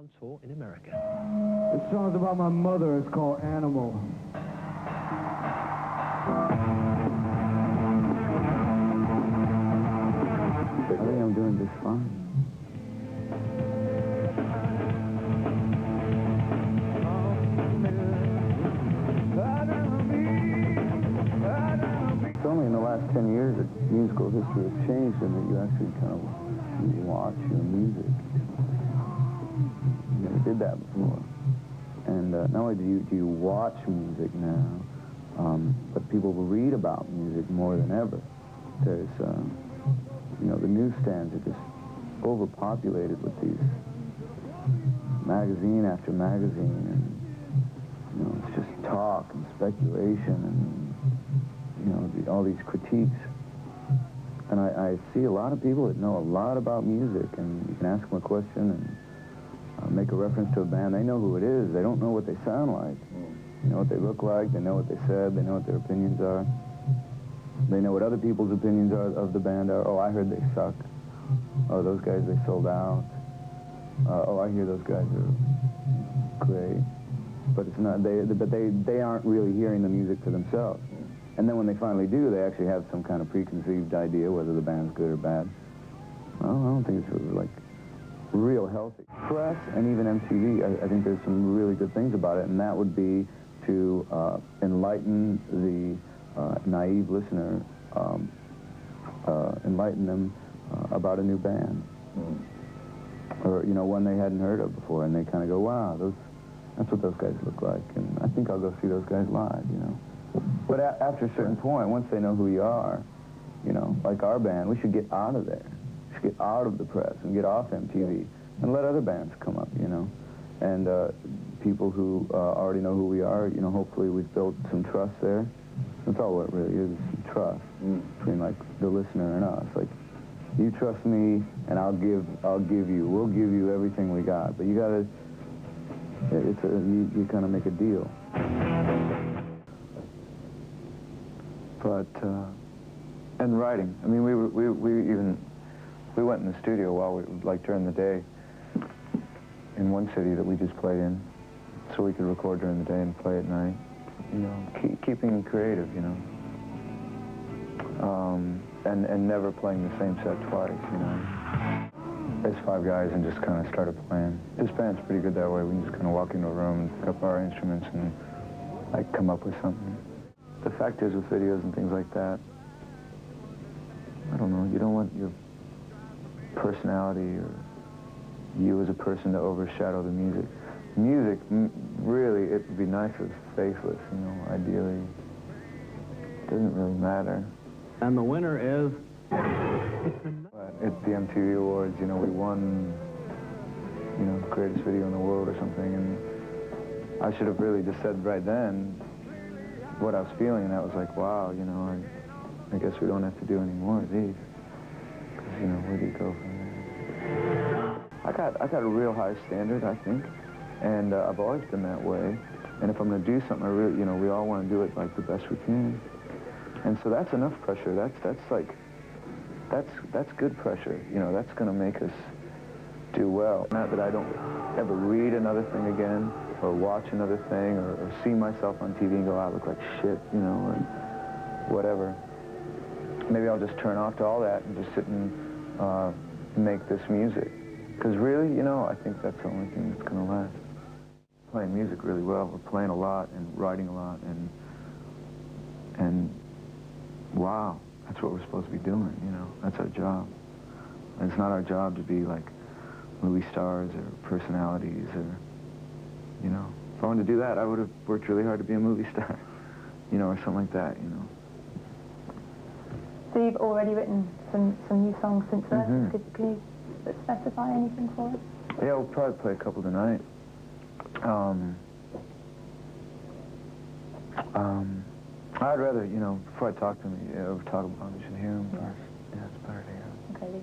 on tour in America. This song's about my mother. It's called Animal. I think I'm doing just fine. It's only in the last 10 years that musical history has changed and that you actually kind of watch your music. You never did that before. And not only do you watch music now, but people will read about music more than ever. There's, you know, the newsstands are just overpopulated with these magazine after magazine, and, you know, it's just talk and speculation and, you know, all these critiques. And I see a lot of people that know a lot about music, and you can ask them a question and make a reference to a band. They know who it is. They don't know what they sound like. They know what they look like. They know what they said. They know what their opinions are. They know what other people's opinions are of the band are. Oh, I heard they suck. Oh, those guys, they sold out. Oh, I hear those guys are great. But it's not. They aren't really hearing the music for themselves. And then when they finally do, they actually have some kind of preconceived idea whether the band's good or bad. Well, I don't think it's really, like, real healthy. Press and even MTV, I think there's some really good things about it, and that would be to enlighten the naive listener, enlighten them about a new band. Or, you know, one they hadn't heard of before, and they kind of go, wow, that's what those guys look like, and I think I'll go see those guys live, you know. But after a certain point, once they know who you are, you know, like our band, we should get out of there. We should get out of the press and get off MTV and let other bands come up, you know. And people who already know who we are, you know, hopefully we've built some trust there. That's all it really is, some trust between, like, the listener and us. Like, you trust me, and we'll give you everything we got. But you gotta, you kind of make a deal. But, and writing. I mean, we went in the studio while like during the day in one city that we just played in, so we could record during the day and play at night. You know, keeping creative, you know. And never playing the same set twice, you know. There's 5 guys and just kind of started playing. This band's pretty good that way. We can just kind of walk into a room and pick up our instruments and, like, come up with something. The fact is, with videos and things like that, I don't know, you don't want your personality or you as a person to overshadow the music. Music, really, it would be nice if it's faceless, you know, ideally. It doesn't really matter. And the winner is... But at the MTV Awards, you know, we won, you know, greatest video in the world or something, and I should have really just said right then what I was feeling, and that was like, wow, you know, I guess we don't have to do any more of these. Because, you know, where do you go from there? I got a real high standard, I think, and I've always been that way. And if I'm going to do something, I really, you know, we all want to do it like the best we can. And so that's enough pressure. That's good pressure. You know, that's going to make us do well. Not that I don't ever read another thing again, or watch another thing, or see myself on TV and go, I look like shit, you know, or whatever. Maybe I'll just turn off to all that and just sit and make this music. Because really, you know, I think that's the only thing that's going to last. Playing music really well. We're playing a lot and writing a lot, and wow, that's what we're supposed to be doing, you know. That's our job. And it's not our job to be like movie stars or personalities or, you know. If I wanted to do that, I would have worked really hard to be a movie star, you know, or something like that, you know. So you've already written some new songs since then? Can you specify anything for us? Yeah, we'll probably play a couple tonight. I'd rather, you know, before I talk to him, talk about him, you should hear him first. Yeah, it's better to hear him. Okay.